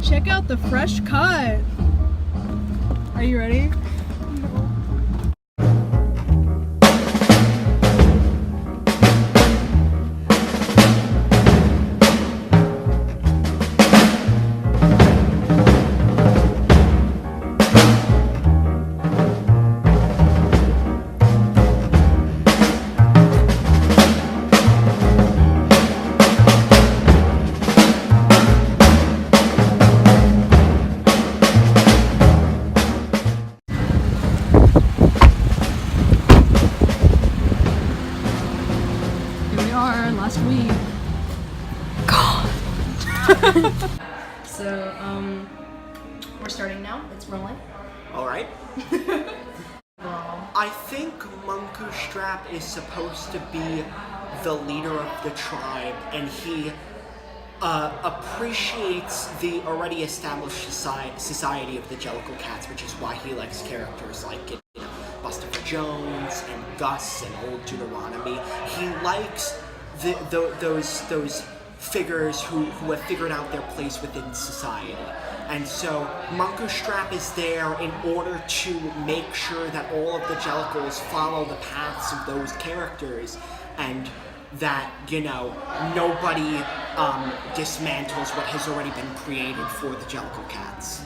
Check out the fresh cut. Are you ready? Last week. God. So, we're starting now. It's rolling. Alright. I think Munku Strap is supposed to be the leader of the tribe, and he appreciates the already established society of the Jellicle Cats, which is why he likes characters like Buster Jones and Gus and Old Deuteronomy. He likes those figures who have figured out their place within society. And so Munku Strap is there in order to make sure that all of the Jellicles follow the paths of those characters, and that, nobody dismantles what has already been created for the Jellicle Cats.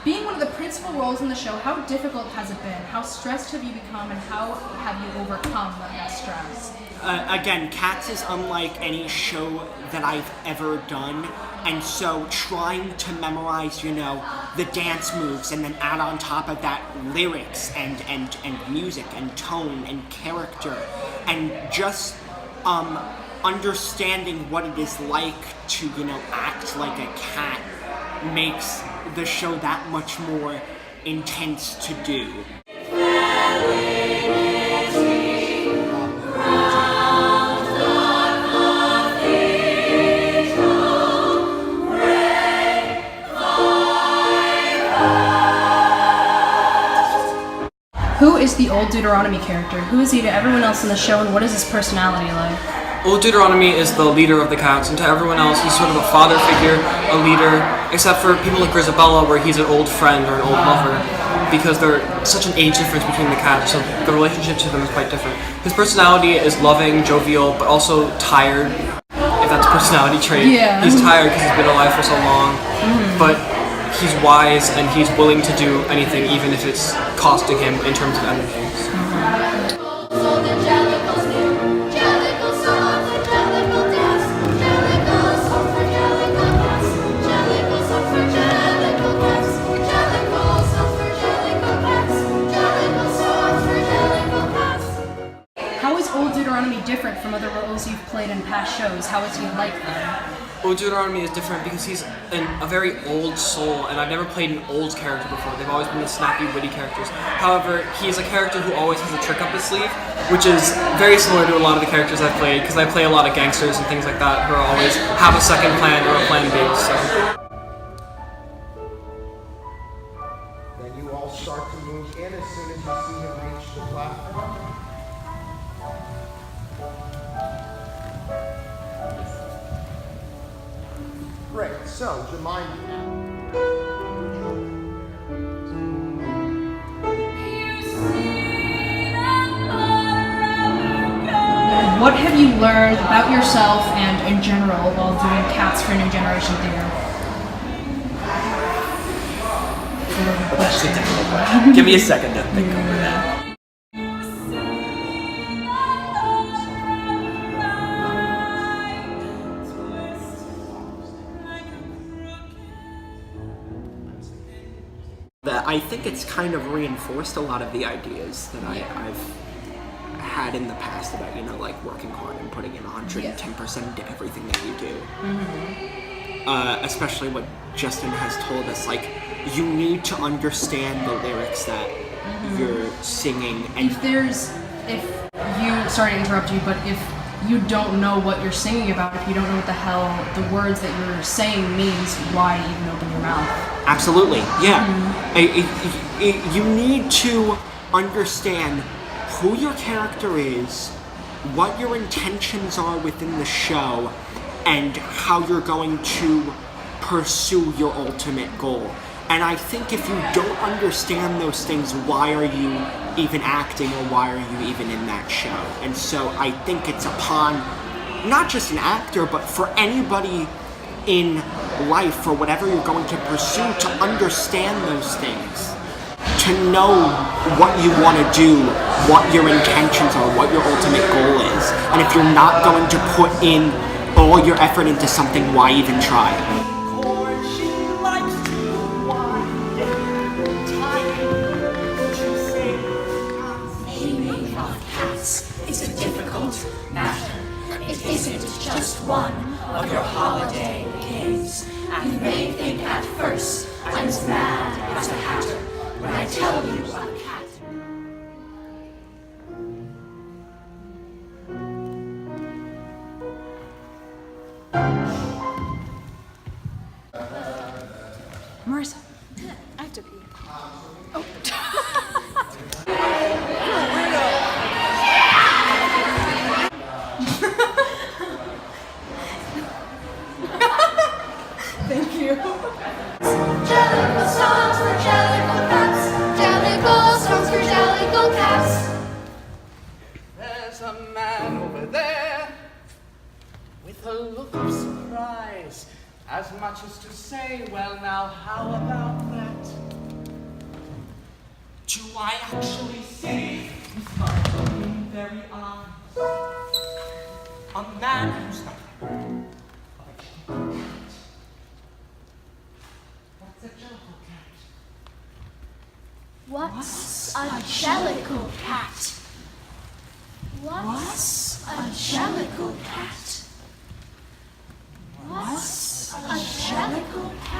Being one of the principal roles in the show, how difficult has it been? How stressed have you become, and how have you overcome that stress? Again, Cats is unlike any show that I've ever done, and so trying to memorize, the dance moves, and then add on top of that lyrics and music and tone and character, and just understanding what it is like to, act like a cat makes the show that much more intense to do. Who is the Old Deuteronomy character? Who is he to everyone else in the show, and what is his personality like? Old Deuteronomy is the leader of the Cats, and to everyone else, he's sort of a father figure, a leader, except for people like Grisabella, where he's an old friend or an old lover, because there's such an age difference between the Cats, so the relationship to them is quite different. His personality is loving, jovial, but also tired, if that's a personality trait. Yeah. He's tired because he's been alive for so long, but he's wise and he's willing to do anything, even if it's costing him in terms of energy. How is Old Deuteronomy different from other roles you've played in past shows? How is he like them? Old Deuteronomy is different because he's a very old soul, and I've never played an old character before. They've always been the snappy, witty characters. However, he's a character who always has a trick up his sleeve, which is very similar to a lot of the characters I've played, because I play a lot of gangsters and things like that who always have a second plan or a plan B. So. Then you all start to move in as soon as you see him reach the platform. Great, so Jemima. What have you learned about yourself and in general while doing Cats for New Generation Theater? That's a difficult question. Give me a second to think over that. I think it's kind of reinforced a lot of the ideas that I've had in the past about, like working hard and putting in 110% into everything that you do. Mm-hmm. Especially what Justin has told us, like, you need to understand the lyrics that you're singing. And sorry to interrupt you, but if you don't know what you're singing about, if you don't know what the hell the words that you're saying means, why even open your mouth? Absolutely, yeah. Mm-hmm. You need to understand who your character is, what your intentions are within the show, and how you're going to pursue your ultimate goal. And I think if you don't understand those things, why are you even acting, or why are you even in that show? And so I think it's upon not just an actor, but for anybody in life, for whatever you're going to pursue, to understand those things, to know what you want to do, what your intentions are, what your ultimate goal is. And if you're not going to put in all your effort into something, why even try? Naming of cats is a difficult matter. It isn't just one of your holiday games. You may think at first I'm as mad as a hatter when I tell you a cat. Marissa, I have to pee. Oh. Thank you. Jellicle songs for jellicle cats. Jellicle songs for jellicle cats. There's a man over there with a look of surprise, as much as to say, well now, how about that? Do I actually see with my own very eyes a man who's not What's a jellicle cat? What's a jellicle cat? What's a jellicle cat? What's a jellicle cat?